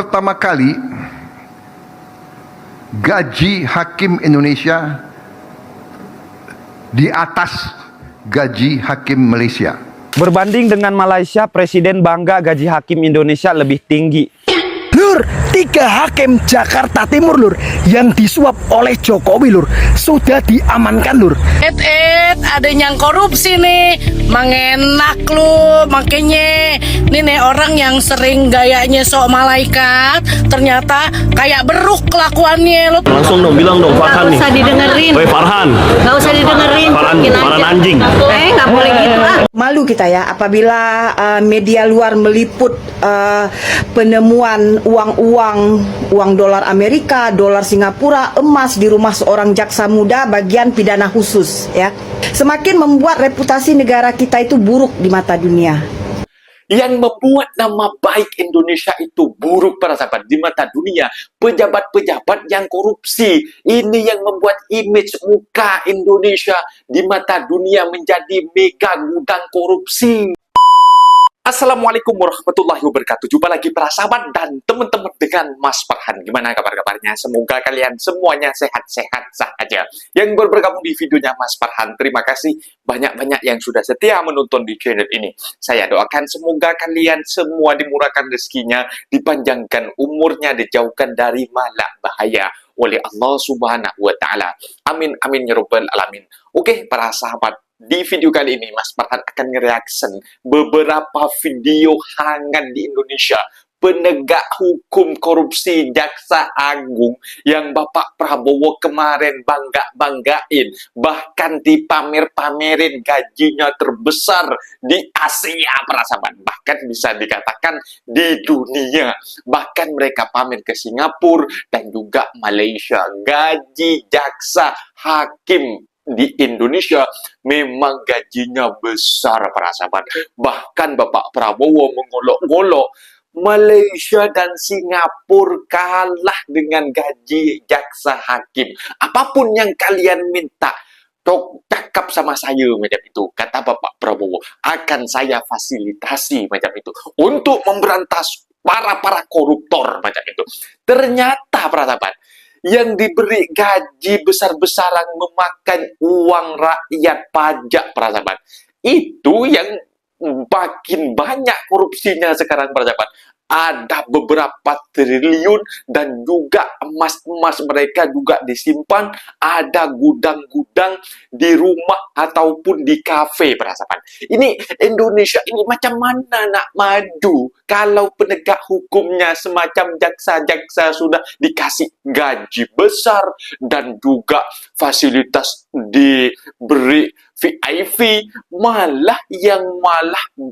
pertama kali gaji hakim Indonesia di atas gaji hakim Malaysia. Berbanding dengan Malaysia, Presiden bangga gaji hakim Indonesia lebih tinggi. Lur, 3 hakim Jakarta Timur lur yang disuap oleh Jokowi lur sudah diamankan lur. Ada yang korupsi nih, mangenak lu, makanya nih nih orang yang sering gayanya sok malaikat ternyata kayak beruk kelakuannya lo. Langsung dong, bilang dong, Farhan nih. Gak usah didengerin. Woi Farhan. Gak usah didengerin. Farhan anjing. Gak boleh gitu ah. Malu kita ya apabila media luar meliput penemuan uang dolar Amerika, dolar Singapura, emas di rumah seorang jaksa muda bagian pidana khusus ya. Semakin membuat reputasi negara kita itu buruk di mata dunia. Yang membuat nama baik Indonesia itu buruk para sahabat di mata dunia, pejabat-pejabat yang korupsi. Ini yang membuat image muka Indonesia di mata dunia menjadi mega gudang korupsi. Assalamualaikum warahmatullahi wabarakatuh. Jumpa lagi para sahabat dan teman-teman dengan Mas Farhan. Gimana kabar-kabarnya? Semoga kalian semuanya sehat-sehat saja. Yang baru bergabung di videonya Mas Farhan, terima kasih banyak-banyak yang sudah setia menonton di channel ini. Saya doakan semoga kalian semua dimurahkan rezekinya, dipanjangkan umurnya, dijauhkan dari malak bahaya oleh Allah Subhanahu wa Ta'ala. Amin amin ya rabbal alamin. Oke, para sahabat, di video kali ini Mas Farhan akan nge-reaction beberapa video hangat di Indonesia, penegak hukum korupsi Jaksa Agung yang Bapak Prabowo kemarin bangga-banggain, bahkan dipamer-pamerin gajinya terbesar di Asia para sahabat, bahkan bisa dikatakan di dunia. Bahkan mereka pamer ke Singapura dan juga Malaysia. Gaji jaksa hakim di Indonesia memang gajinya besar para sahabat. Bahkan Bapak Prabowo mengolok-olok Malaysia dan Singapura kalah dengan gaji jaksa hakim. Apapun yang kalian minta, cakap sama saya macam itu, kata Bapak Prabowo, akan saya fasilitasi macam itu untuk memberantas para koruptor macam itu. Ternyata para sahabat, yang diberi gaji besar-besaran memakan uang rakyat pajak para sahabat, itu yang makin banyak korupsinya sekarang para sahabat. Ada beberapa triliun dan juga emas-emas mereka juga disimpan, ada gudang-gudang di rumah ataupun di kafe para sahabat. Ini Indonesia ini macam mana nak maju kalau penegak hukumnya semacam jaksa-jaksa sudah dikasih gaji besar dan juga fasilitas diberi VIP, malah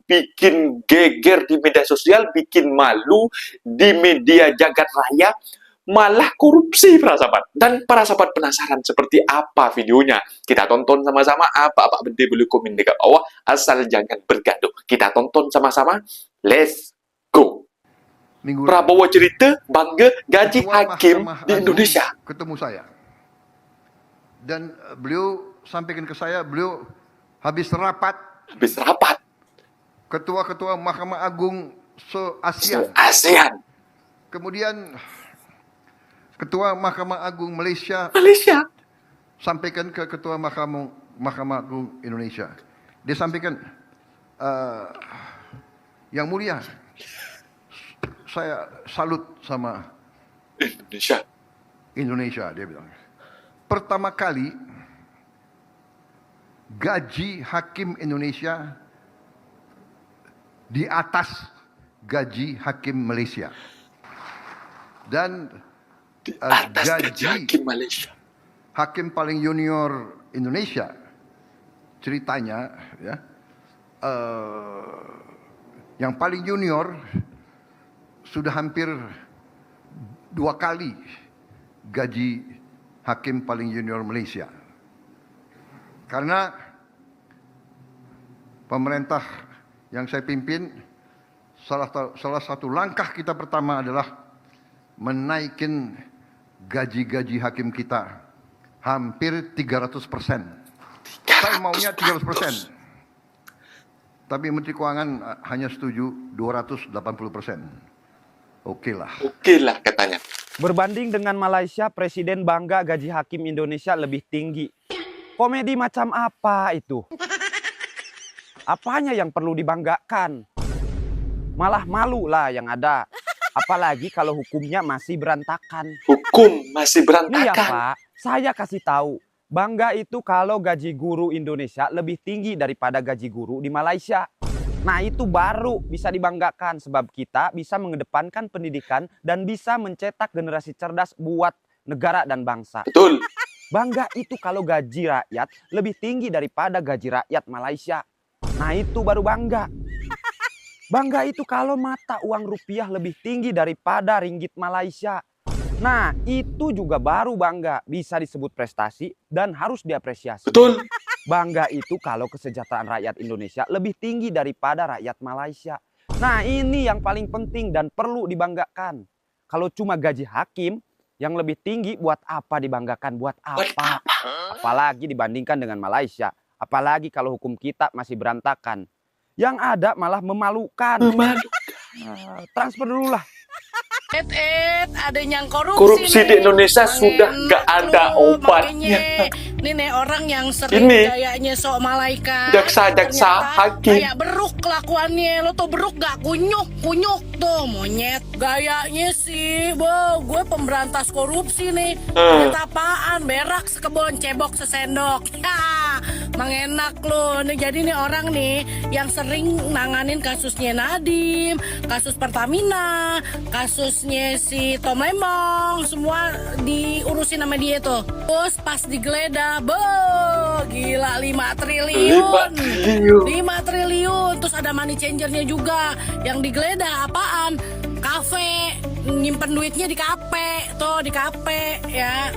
bikin geger di media sosial, bikin malu di media jagat raya, malah korupsi para sahabat. Dan para sahabat penasaran seperti apa videonya? Kita tonton sama-sama. Apa-apa benda boleh komen dekat bawah, asal jangan bergaduh. Kita tonton sama-sama. Let's go. Prabowo cerita bangga gaji hakim di Indonesia. Ketemu saya dan beliau sampaikan ke saya, beliau habis rapat ketua-ketua Mahkamah Agung se-ASEAN. Kemudian ketua Mahkamah Agung Malaysia sampaikan ke ketua Mahkamah Agung Indonesia. Dia sampaikan, yang mulia, saya salut sama Indonesia, dia bilang. Pertama kali gaji hakim Indonesia di atas gaji hakim Malaysia. Dan gaji hakim Malaysia, hakim paling junior Indonesia, ceritanya ya, yang paling junior sudah hampir 2 kali gaji hakim paling junior Malaysia. Karena pemerintah yang saya pimpin, salah satu langkah kita pertama adalah menaikkan gaji-gaji hakim kita hampir 300%. Saya maunya 300%. Tapi Menteri Keuangan hanya setuju 280%. Oke lah. Oke lah katanya. Berbanding dengan Malaysia, Presiden bangga gaji hakim Indonesia lebih tinggi. Komedi macam apa itu? Apanya yang perlu dibanggakan? Malah malu lah yang ada. Apalagi kalau hukumnya masih berantakan. Hukum masih Nih ya berantakan. Pak, saya kasih tahu. Bangga itu kalau gaji guru Indonesia lebih tinggi daripada gaji guru di Malaysia. Nah itu baru bisa dibanggakan sebab kita bisa mengedepankan pendidikan dan bisa mencetak generasi cerdas buat negara dan bangsa. Betul. Bangga itu kalau gaji rakyat lebih tinggi daripada gaji rakyat Malaysia. Nah itu baru bangga. Bangga itu kalau mata uang rupiah lebih tinggi daripada ringgit Malaysia. Nah itu juga baru bangga, bisa disebut prestasi dan harus diapresiasi. Betul. Bangga itu kalau kesejahteraan rakyat Indonesia lebih tinggi daripada rakyat Malaysia. Nah ini yang paling penting dan perlu dibanggakan. Kalau cuma gaji hakim yang lebih tinggi buat apa dibanggakan? Buat apa? Apalagi dibandingkan dengan Malaysia. Apalagi kalau hukum kita masih berantakan. Yang ada malah memalukan. Transfer dulu lah. Ada yang korupsi, Korupsi di nih. Indonesia sudah nggak ada Lu, obatnya. makanya, Ini nih orang yang sering Ini, gayanya sok malaikat. jaksa-jaksa, ternyata hakim. Kayak beruk kelakuannya. Lo tuh beruk gak? Kunyuk tuh monyet. Gayanya sih, gue pemberantas korupsi nih. Ternyata apaan? Berak sekebon, cebok sesendok. Ya, mengenak lo. Nih jadi nih orang nih yang sering nanganin kasusnya Nadiem, kasus Pertamina, kasusnya si Tom Lembong, semua diurusin sama dia tuh. Terus pas digeledah, gila 5 triliun. 5 triliun. Terus ada money changernya juga. Yang digeledah apaan? Kafe, nyimpen duitnya di kafe. Tuh di kafe ya.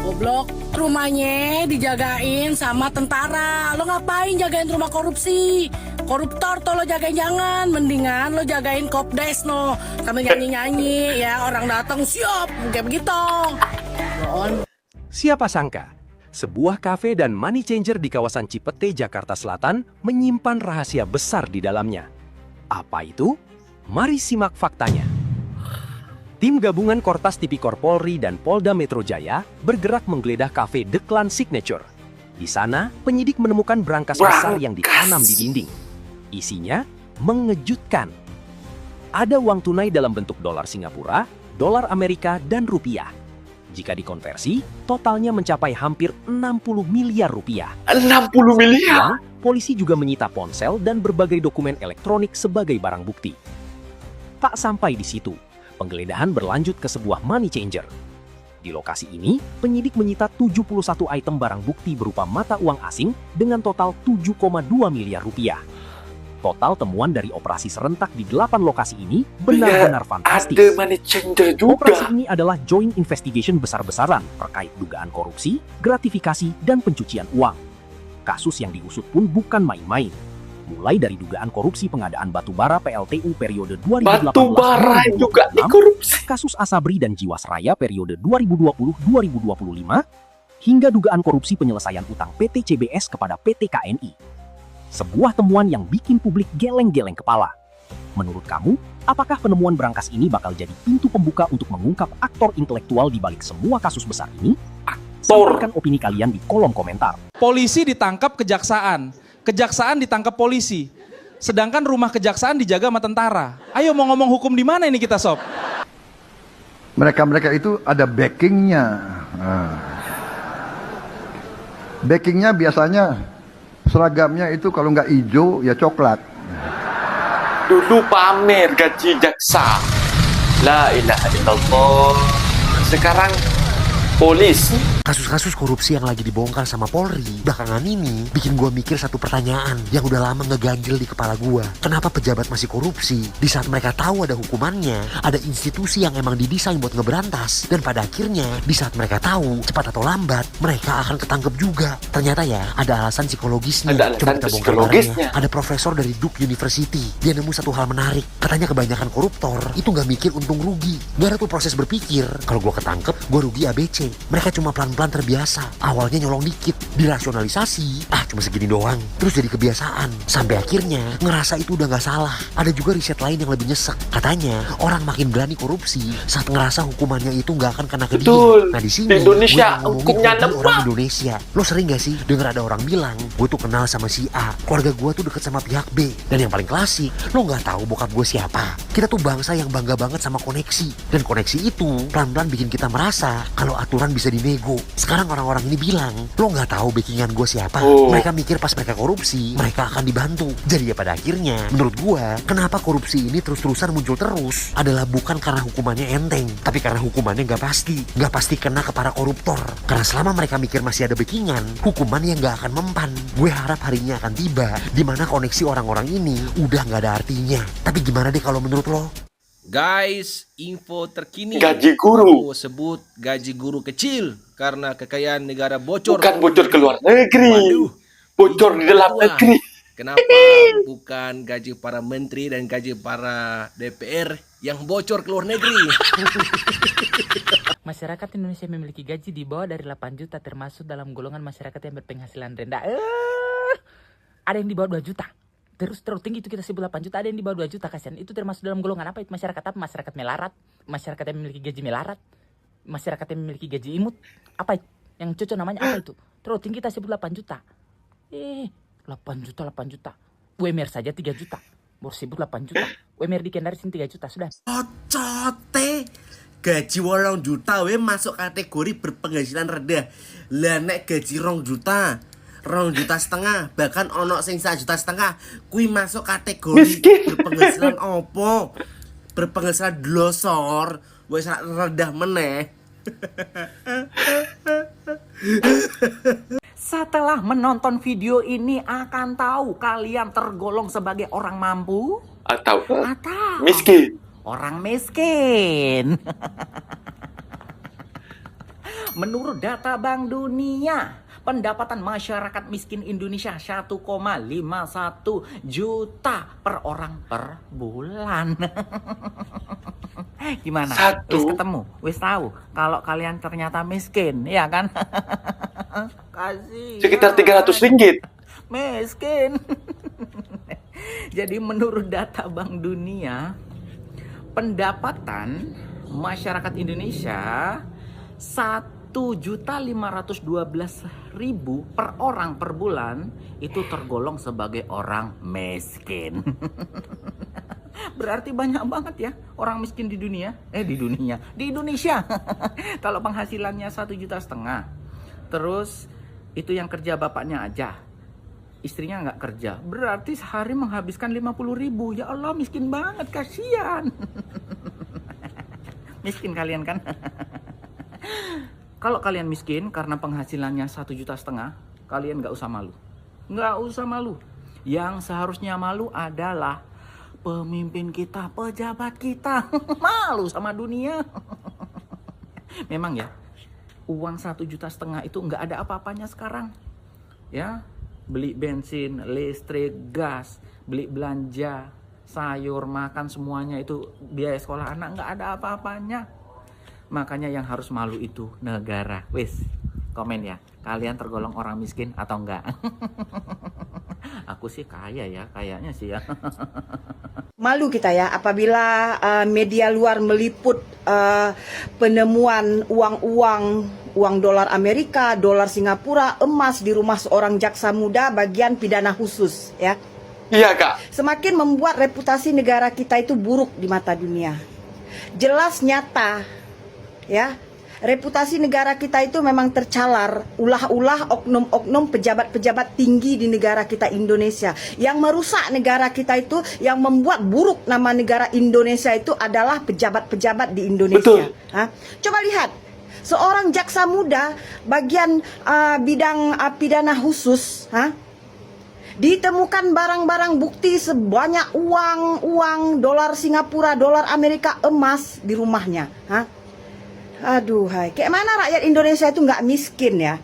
Goblok. Rumahnya dijagain sama tentara. Lo ngapain jagain rumah korupsi? Koruptor tuh lo jagain, jangan. Mendingan lo jagain Kopdes no. Sambil nyanyi-nyanyi ya. Orang datang siap. Kayak begitu. Siapa sangka, sebuah kafe dan money changer di kawasan Cipete, Jakarta Selatan menyimpan rahasia besar di dalamnya. Apa itu? Mari simak faktanya. Tim gabungan Kortas Tipikor Polri dan Polda Metro Jaya bergerak menggeledah kafe The Clan Signature. Di sana, penyidik menemukan berangkas besar yang ditanam di dinding. Isinya mengejutkan. Ada uang tunai dalam bentuk dolar Singapura, dolar Amerika, dan rupiah. Jika dikonversi, totalnya mencapai hampir 60 miliar rupiah. 60 miliar? Polisi juga menyita ponsel dan berbagai dokumen elektronik sebagai barang bukti. Tak sampai di situ, penggeledahan berlanjut ke sebuah money changer. Di lokasi ini, penyidik menyita 71 item barang bukti berupa mata uang asing dengan total 7,2 miliar rupiah. Total temuan dari operasi serentak di 8 lokasi ini benar-benar fantastis. Ada money changer juga. Operasi ini adalah joint investigation besar-besaran terkait dugaan korupsi, gratifikasi, dan pencucian uang. Kasus yang diusut pun bukan main-main. Mulai dari dugaan korupsi pengadaan batubara PLTU periode 2018-2026, Batubara juga dikorupsi. kasus Asabri dan Jiwasraya periode 2020-2025, hingga dugaan korupsi penyelesaian utang PT CBS kepada PT KNI. Sebuah temuan yang bikin publik geleng-geleng kepala. Menurut kamu, apakah penemuan berangkas ini bakal jadi pintu pembuka untuk mengungkap aktor intelektual di balik semua kasus besar ini? Sampaikan opini kalian di kolom komentar. Polisi ditangkap kejaksaan, kejaksaan ditangkap polisi, sedangkan rumah kejaksaan dijaga sama tentara. Ayo mau ngomong hukum di mana ini kita, Sob? Mereka-mereka itu ada backingnya. Backingnya biasanya seragamnya itu kalau nggak hijau ya coklat. Dulu pamer gaji jaksa. La ilaha illallah. Sekarang polis. Kasus-kasus korupsi yang lagi dibongkar sama Polri belakangan ini bikin gua mikir satu pertanyaan yang udah lama ngeganjel di kepala gua. Kenapa pejabat masih korupsi di saat mereka tahu ada hukumannya, ada institusi yang emang didesain buat ngeberantas, dan pada akhirnya di saat mereka tahu cepat atau lambat mereka akan ketangkep juga. Ternyata ya ada alasan psikologisnya. Ada alasan Coba kita bongkar psikologisnya. barengnya. Ada profesor dari Duke University. Dia nemu satu hal menarik. Katanya kebanyakan koruptor itu nggak mikir untung rugi. Gak ada tuh proses berpikir. Kalau gua ketangkep, gua rugi ABC. Mereka cuma plan pelan-pelan terbiasa. Awalnya nyolong dikit, dirasionalisasi, cuma segini doang. Terus jadi kebiasaan, sampai akhirnya ngerasa itu udah gak salah. Ada juga riset lain yang lebih nyesek. Katanya orang makin berani korupsi saat ngerasa hukumannya itu gak akan kena ke dia. Betul. Nah di sini Di Indonesia gue ngomongin hukumnya hobi lemah. orang Indonesia. Lo sering gak sih denger ada orang bilang, gue tuh kenal sama si A, keluarga gue tuh deket sama pihak B. Dan yang paling klasik, lo gak tahu bokap gue siapa. Kita tuh bangsa yang bangga banget sama koneksi. Dan koneksi itu pelan-pelan bikin kita merasa kalau aturan bisa dinego. Sekarang orang-orang ini bilang, lo gak tahu backingan gue siapa. Mereka mikir pas mereka korupsi, mereka akan dibantu. Jadi ya pada akhirnya, menurut gue, kenapa korupsi ini terus-terusan muncul terus adalah bukan karena hukumannya enteng, tapi karena hukumannya gak pasti. Gak pasti kena ke para koruptor. Karena selama mereka mikir masih ada backingan, hukumannya gak akan mempan. Gue harap harinya akan tiba di mana koneksi orang-orang ini udah gak ada artinya. Tapi gimana deh kalau menurut lo? Guys, info terkini. Gaji guru. Aku sebut gaji guru kecil karena kekayaan negara bocor. Bukan bocor ke luar negeri. Waduh, bocor di dalam negeri. Kenapa bukan gaji para menteri dan gaji para DPR yang bocor ke luar negeri? Masyarakat Indonesia memiliki gaji di bawah dari 8 juta termasuk dalam golongan masyarakat yang berpenghasilan rendah. Ada yang di bawah 2 juta. Terus tinggi itu kita sebut 8 juta, ada yang di bawah 2 juta, kasihan. Itu termasuk dalam golongan apa itu? Masyarakat apa? Masyarakat melarat, masyarakat yang memiliki gaji melarat, masyarakat yang memiliki gaji imut. Apa itu? Yang cocok namanya apa itu? Terus tinggi kita sebut 8 juta. 8 juta. UMR saja 3 juta. Baru sebut 8 juta. UMR di Kendari sini 3 juta sudah. Cocote. Gaji 8 juta we masuk kategori berpenghasilan rendah. Lah nek gaji 2 juta, 2,5 juta, bahkan ono sing 1,5 juta, kui masuk kategori miskin. Berpenghasilan opo? Berpenghasilan glosor, wis rendah meneh. Setelah menonton video ini akan tahu kalian tergolong sebagai orang mampu Atau miskin. Orang miskin. Menurut data Bank Dunia, pendapatan masyarakat miskin Indonesia 1,51 juta per orang per bulan. Gimana? Wis ketemu, wis tahu kalau kalian ternyata miskin, ya kan? Kasih. Sekitar 300 ringgit. Miskin. Jadi menurut data Bank Dunia, pendapatan masyarakat Indonesia 1.512.000 per orang per bulan itu tergolong sebagai orang miskin. Berarti banyak banget ya orang miskin di dunia. Di Indonesia. Kalau penghasilannya 1,5 juta, terus itu yang kerja bapaknya aja, istrinya nggak kerja, berarti sehari menghabiskan 50.000. Ya Allah, miskin banget, kasihan. Miskin kalian kan? Kalau kalian miskin karena penghasilannya 1,5 juta, kalian nggak usah malu. Nggak usah malu. Yang seharusnya malu adalah pemimpin kita, pejabat kita. Malu sama dunia. Memang ya, uang 1,5 juta itu nggak ada apa-apanya sekarang. Ya, beli bensin, listrik, gas, beli belanja, sayur, makan, semuanya itu biaya sekolah anak nggak ada apa-apanya. Makanya yang harus malu itu negara. Wis, komen ya, kalian tergolong orang miskin atau enggak? Aku sih kaya ya, kayaknya sih ya. Malu kita ya apabila media luar meliput penemuan uang dolar Amerika, dolar Singapura, emas di rumah seorang jaksa muda bagian pidana khusus ya. Iya Kak. Semakin membuat reputasi negara kita itu buruk di mata dunia. Jelas nyata ya, reputasi negara kita itu memang tercalar ulah-ulah oknum-oknum pejabat-pejabat tinggi di negara kita Indonesia. Yang merusak negara kita itu, yang membuat buruk nama negara Indonesia itu adalah pejabat-pejabat di Indonesia. Coba lihat, seorang jaksa muda bagian bidang pidana khusus, ditemukan barang-barang bukti sebanyak uang dolar Singapura, dolar Amerika, emas di rumahnya. Aduh, kayak mana rakyat Indonesia itu nggak miskin ya?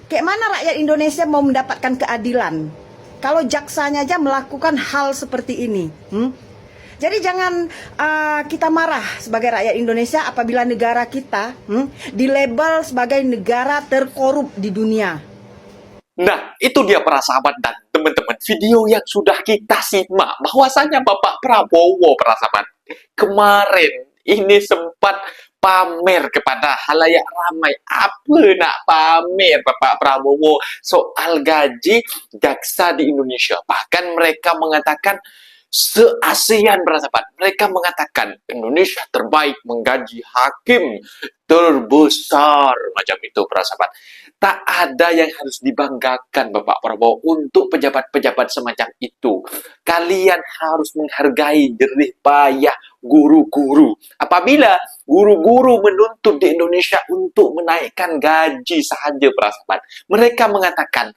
Kayak mana rakyat Indonesia mau mendapatkan keadilan kalau jaksanya aja melakukan hal seperti ini? Jadi jangan kita marah sebagai rakyat Indonesia apabila negara kita dilabel sebagai negara terkorup di dunia. Nah, itu dia para sahabat dan teman-teman video yang sudah kita simak. Bahwasanya Bapak Prabowo, para sahabat, kemarin ini sempat pamer kepada halayak ramai. Apa nak pamer Bapak Prabowo soal gaji jaksa di Indonesia? Bahkan mereka mengatakan se-ASEAN, para sahabat. Mereka mengatakan Indonesia terbaik menggaji hakim terbesar. Macam itu, para sahabat. Tak ada yang harus dibanggakan Bapak Prabowo untuk pejabat-pejabat semacam itu. Kalian harus menghargai jerih payah guru-guru. Apabila guru-guru menuntut di Indonesia untuk menaikkan gaji sahaja, para sahabat, mereka mengatakan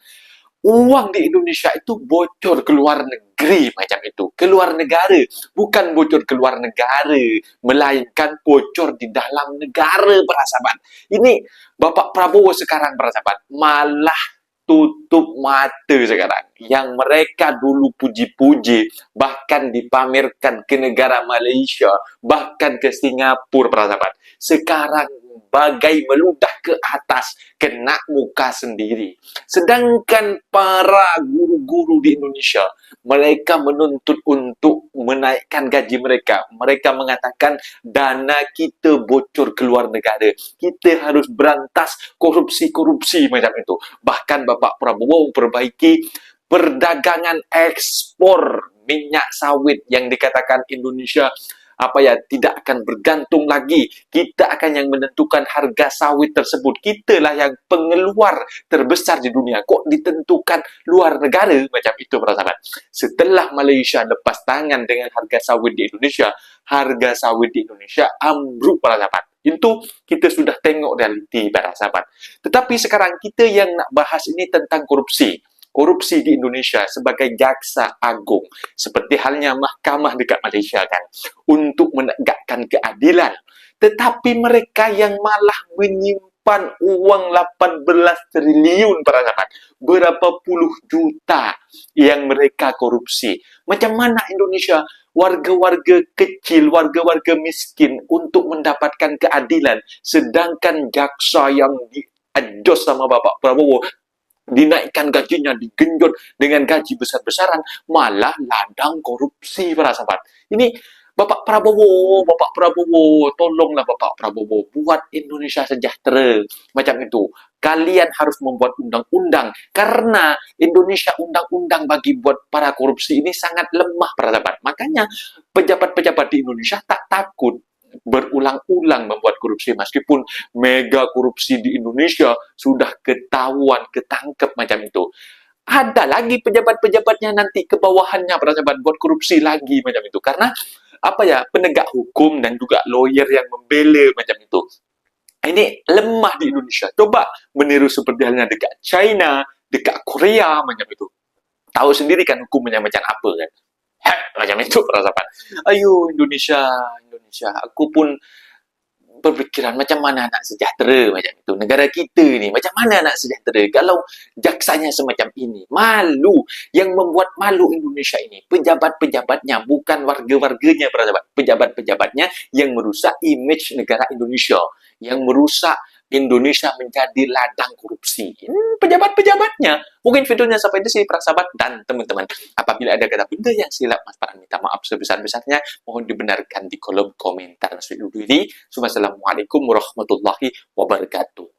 uang di Indonesia itu bocor ke luar negeri macam itu. Ke luar negara. Bukan bocor ke luar negara. Melainkan bocor di dalam negara, para sahabat. Ini Bapak Prabowo sekarang, para sahabat, malah tutup mata sekarang. Yang mereka dulu puji-puji, bahkan dipamerkan ke negara Malaysia, bahkan ke Singapura, para sahabat. Sekarang bagai meludah ke atas, kena muka sendiri. Sedangkan para guru-guru di Indonesia, mereka menuntut untuk menaikkan gaji mereka. Mereka mengatakan dana kita bocor ke luar negara. Kita harus berantas korupsi-korupsi macam itu. Bahkan Bapak Prabowo memperbaiki perdagangan ekspor minyak sawit yang dikatakan Indonesia tidak akan bergantung lagi. Kita akan yang menentukan harga sawit tersebut. Kitalah yang pengeluar terbesar di dunia. Kok ditentukan luar negara macam itu, para sahabat? Setelah Malaysia lepas tangan dengan harga sawit di Indonesia, harga sawit di Indonesia ambruk, para sahabat. Itu kita sudah tengok realiti, para sahabat. Tetapi sekarang kita yang nak bahas ini tentang korupsi. Korupsi di Indonesia sebagai jaksa agung. Seperti halnya mahkamah dekat Malaysia kan. Untuk menegakkan keadilan. Tetapi mereka yang malah menyimpan uang 18 triliun, para sahabat. Berapa puluh juta yang mereka korupsi. Macam mana Indonesia, warga-warga kecil, warga-warga miskin untuk mendapatkan keadilan. Sedangkan jaksa yang diajos sama Bapak Prabowo, dinaikkan gajinya, digenjot dengan gaji besar-besaran, malah ladang korupsi, para sahabat. Ini Bapak Prabowo, tolonglah Bapak Prabowo, buat Indonesia sejahtera. Macam itu. Kalian harus membuat undang-undang. Karena Indonesia undang-undang bagi buat para korupsi ini sangat lemah, para sahabat. Makanya pejabat-pejabat di Indonesia tak takut berulang-ulang membuat korupsi, meskipun mega korupsi di Indonesia sudah ketahuan, ketangkep macam itu. Ada lagi pejabat-pejabatnya nanti ke bawahannya, para sahabat, buat korupsi lagi macam itu. Karena penegak hukum dan juga lawyer yang membela macam itu. Ini lemah di Indonesia. Coba meniru seperti halnya dekat China, dekat Korea macam itu. Tahu sendiri kan hukumnya macam apa kan. Macam itu, para sahabat. Ayo Indonesia, aku pun berpikiran macam mana nak sejahtera macam itu. Negara kita ni macam mana nak sejahtera kalau jaksanya semacam ini. Malu. Yang membuat malu Indonesia ini pejabat-pejabatnya, bukan warga-warganya, para sahabat. Pejabat-pejabatnya yang merusak image negara Indonesia, yang merusak Indonesia menjadi ladang korupsi. Pejabat-pejabatnya. Mungkin videonya sampai di sini, para sahabat dan teman-teman. Apabila ada kata benda yang silap, Mas Farhan minta maaf sebesar-besarnya. Mohon dibenarkan di kolom komentar. Wassalamualaikum warahmatullahi wabarakatuh.